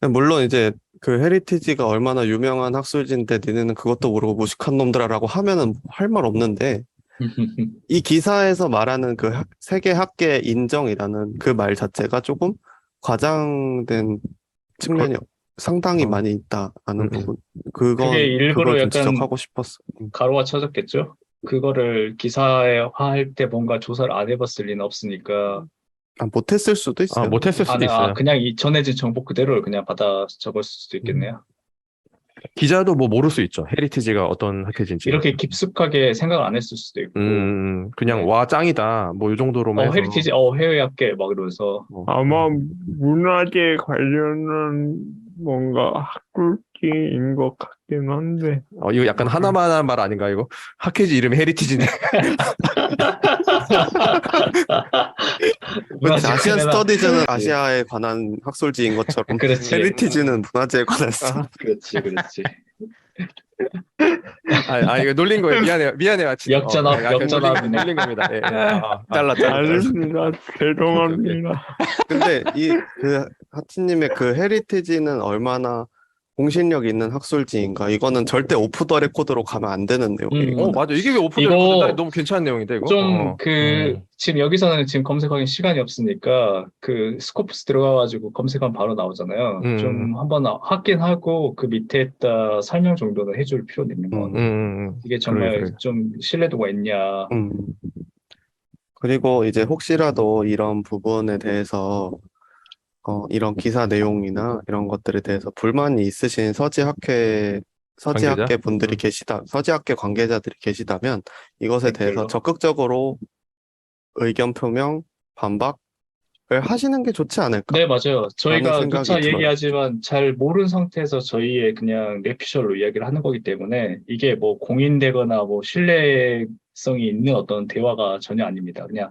물론 이제 그 헤리티지가 얼마나 유명한 학술지인데 니네는 그것도 모르고 무식한 놈들아라고 하면은 할 말 없는데, 이 기사에서 말하는 그 세계 학계 인정이라는 그 말 자체가 조금 과장된 측면이 상당히 많이 있다라는 부분. 그게 일부러 그걸 좀 약간 지적하고 싶었어. 가로가 쳐졌겠죠? 그거를 기사화할 때 뭔가 조사를 안 해봤을 리는 없으니까. 못했을 수도 있어요. 못했을 수도 있어요. 그냥 이 전해진 정보 그대로를 그냥 받아 적었을 수도 있겠네요. 기자도 뭐 모를 수 있죠. 헤리티지가 어떤 학회지인지. 이렇게 깊숙하게 생각을 안 했을 수도 있고. 그냥 네. 와 짱이다. 뭐 이 정도로만 해서. 헤리티지, 해외 학계 막 이러면서. 아마 문화재 관련한 뭔가 학술지인 것 같긴 한데 이거 약간 하나만한 말 아닌가 이거? 학회지 이름이 헤리티지네. 그렇지, 아시안 관련한- 스터디즈는 아시아에 관한 학술지인 것처럼 그렇지. 헤리티지는 문화재에 관한 그렇지. 이거 놀린 거예요. 미안해요. 아침. 역전압이네. 놀린 겁니다. 예. 잘라. 아닙니다. 죄송합니다. 근데 그 하티님의 그 헤리티지는 얼마나 공신력 있는 학술지인가, 이거는 절대 오프 더 레코드로 가면 안 되는 내용이에요. 맞아. 이게 왜 오픈돼? 이거 너무 괜찮은 내용인데 이거. 좀 지금 여기서는 지금 검색하기 시간이 없으니까 그 스코프스 들어가가지고 검색하면 바로 나오잖아요. 좀 한번 확인하고 그 밑에다 설명 정도는 해줄 필요는 있는 것 같아요. 이게 정말 그래. 좀 신뢰도가 있냐. 그리고 이제 혹시라도 이런 부분에 대해서 이런 기사 내용이나 이런 것들에 대해서 불만이 있으신 서지학회 관계자? 분들이 서지학회 관계자들이 계시다면 이것에 대해서 댓글로. 적극적으로 의견 표명, 반박을 하시는 게 좋지 않을까? 네, 맞아요. 저희가 생각이 누차 들어요. 얘기하지만 잘 모르는 상태에서 저희의 그냥 뇌피셜로 이야기를 하는 거기 때문에 이게 뭐 공인되거나 뭐 신뢰성이 있는 어떤 대화가 전혀 아닙니다. 그냥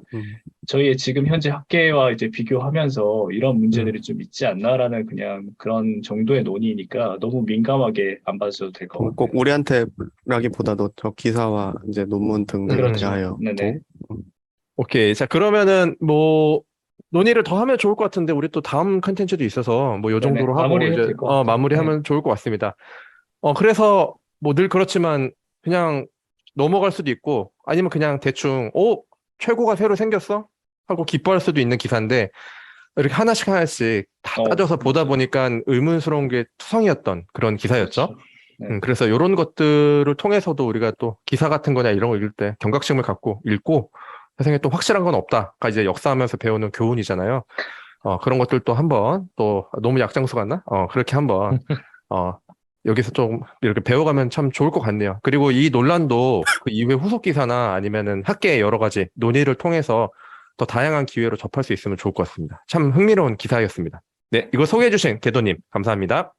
저희의 지금 현재 학계와 이제 비교하면서 이런 문제들이 좀 있지 않나라는 그냥 그런 정도의 논의니까 너무 민감하게 안 봐주셔도 될 것 같아요. 꼭 우리한테라기보다도 저 기사와 이제 논문 등등에 그렇죠. 대하여도 네네. 오케이. 자, 그러면은 뭐 논의를 더 하면 좋을 것 같은데 우리 또 다음 컨텐츠도 있어서 뭐 요 네네. 정도로 하고 마무리해도 이제 될것 같아요. 마무리하면 좋을 것 같습니다. 그래서 뭐 늘 그렇지만 그냥 넘어갈 수도 있고 아니면 그냥 대충 최고가 새로 생겼어? 하고 기뻐할 수도 있는 기사인데 이렇게 하나씩 다 따져서 보다 보니까 의문스러운 게 투성이었던 그런 기사였죠. 그렇죠. 네. 그래서 이런 것들을 통해서도 우리가 또 기사 같은 거나 이런 거 읽을 때 경각심을 갖고 읽고 세상에 또 확실한 건 없다가 이제 역사하면서 배우는 교훈이잖아요. 그런 것들도 한번 또 너무 약장수 같나? 그렇게 한번 여기서 좀 이렇게 배워가면 참 좋을 것 같네요. 그리고 이 논란도 그 이후에 후속 기사나 아니면은 학계의 여러 가지 논의를 통해서 더 다양한 기회로 접할 수 있으면 좋을 것 같습니다. 참 흥미로운 기사였습니다. 네, 이거 소개해주신 개도님 감사합니다.